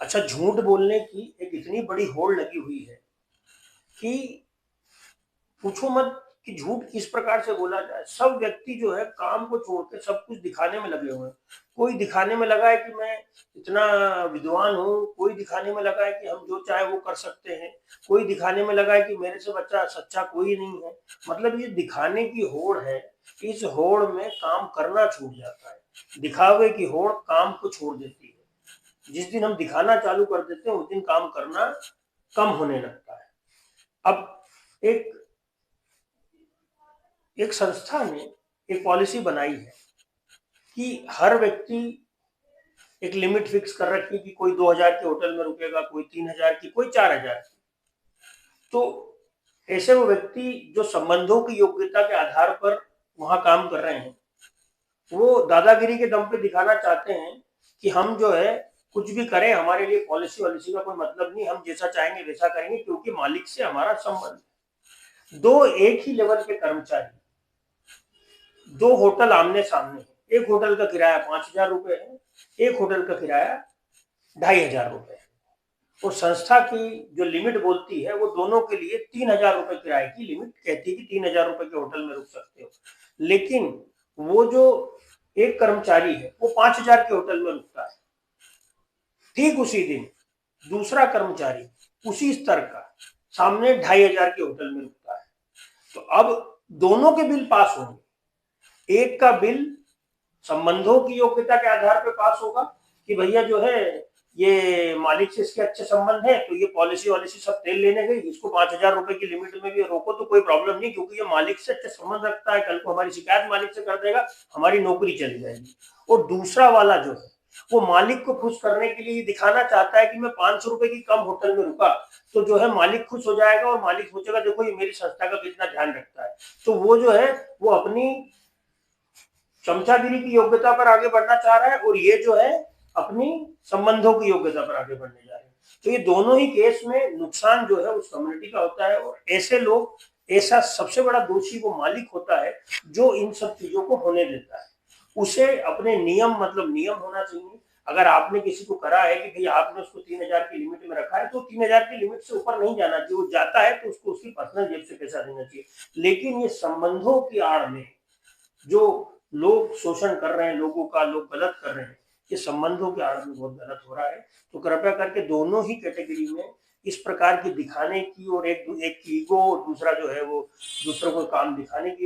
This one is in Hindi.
अच्छा, झूठ बोलने की एक इतनी बड़ी होड़ लगी हुई है कि पूछो मत कि झूठ किस प्रकार से बोला जाए। सब व्यक्ति जो है काम को छोड़ के सब कुछ दिखाने में लगे हुए हैं। कोई दिखाने में लगा है कि मैं इतना विद्वान हूँ, कोई दिखाने में लगा है कि हम जो चाहे वो कर सकते हैं, कोई दिखाने में लगा है कि मेरे से बच्चा सच्चा कोई नहीं है। मतलब ये दिखाने की होड़ है, इस होड़ में काम करना छूट जाता है। दिखावे की होड़ काम को छोड़ देती है। जिस दिन हम दिखाना चालू कर देते हैं उस दिन काम करना कम होने लगता है। अब एक एक संस्था ने एक पॉलिसी बनाई है कि हर व्यक्ति एक लिमिट फिक्स कर रखी कि कोई 2000 के होटल में रुकेगा, कोई 3000 की, कोई 4000 की। तो ऐसे वो व्यक्ति जो संबंधों की योग्यता के आधार पर वहां काम कर रहे हैं, वो दादागिरी के दम पे दिखाना चाहते हैं कि हम जो है कुछ भी करें, हमारे लिए पॉलिसी वॉलिसी का कोई मतलब नहीं, हम जैसा चाहेंगे वैसा करेंगे क्योंकि मालिक से हमारा संबंध। दो एक ही लेवल के कर्मचारी, दो होटल आमने सामने है, एक होटल का किराया 5000 रुपए है, एक होटल का किराया 2500 रुपए है। और संस्था की जो लिमिट बोलती है वो दोनों के लिए 3000 रुपए किराए की लिमिट कहती है कि 3000 रुपए के होटल में रुक सकते हो। लेकिन वो जो एक कर्मचारी है वो 5000 के होटल में रुकता है। ठीक उसी दिन दूसरा कर्मचारी उसी स्तर का सामने 2500 के होटल में रुकता है। तो अब दोनों के बिल पास होंगे। एक का बिल संबंधों की योग्यता के आधार पर पास होगा कि भैया जो है ये मालिक से इसके अच्छे संबंध है, तो ये पॉलिसी वॉलिसी सब तेल लेने गई, इसको 5000 रुपए की लिमिट में भी रोको तो कोई प्रॉब्लम नहीं, क्योंकि ये मालिक से अच्छे संबंध रखता है, कल को हमारी शिकायत मालिक से कर देगा, हमारी नौकरी चली जाएगी। और दूसरा वाला जो है वो मालिक को खुश करने के लिए दिखाना चाहता है कि मैं 500 रुपए की कम होटल में रुका तो जो है मालिक खुश हो जाएगा और मालिक सोचेगा देखो ये मेरी संस्था का कितना ध्यान रखता है। तो वो जो है वो अपनी चमचागिरी की योग्यता पर आगे बढ़ना चाह रहा है और ये जो है अपनी संबंधों की योग्यता पर आगे बढ़ने जा रहे हैं। तो ये दोनों ही केस में नुकसान जो है उस कम्युनिटी का होता है। और ऐसे लोग, ऐसा सबसे बड़ा दोषी वो मालिक होता है जो इन सब चीजों को होने देता है। उसे अपने नियम, मतलब नियम होना चाहिए। अगर आपने किसी को करा है कि भाई आपने उसको 3000 की लिमिट में रखा है तो 3000 की लिमिट से ऊपर नहीं जाना चाहिए। वो जाता है तो उसको उसकी पर्सनल जेब से पैसा देना चाहिए। लेकिन ये संबंधों की आड़ में जो लोग शोषण कर रहे हैं लोगों का, लोग गलत कर रहे हैं, ये संबंधों के आड़ में बहुत गलत हो रहा है। तो कृपया करके दोनों ही कैटेगरी में इस प्रकार की दिखाने की और एक की ईगो और दूसरा जो है वो दूसरों को काम दिखाने की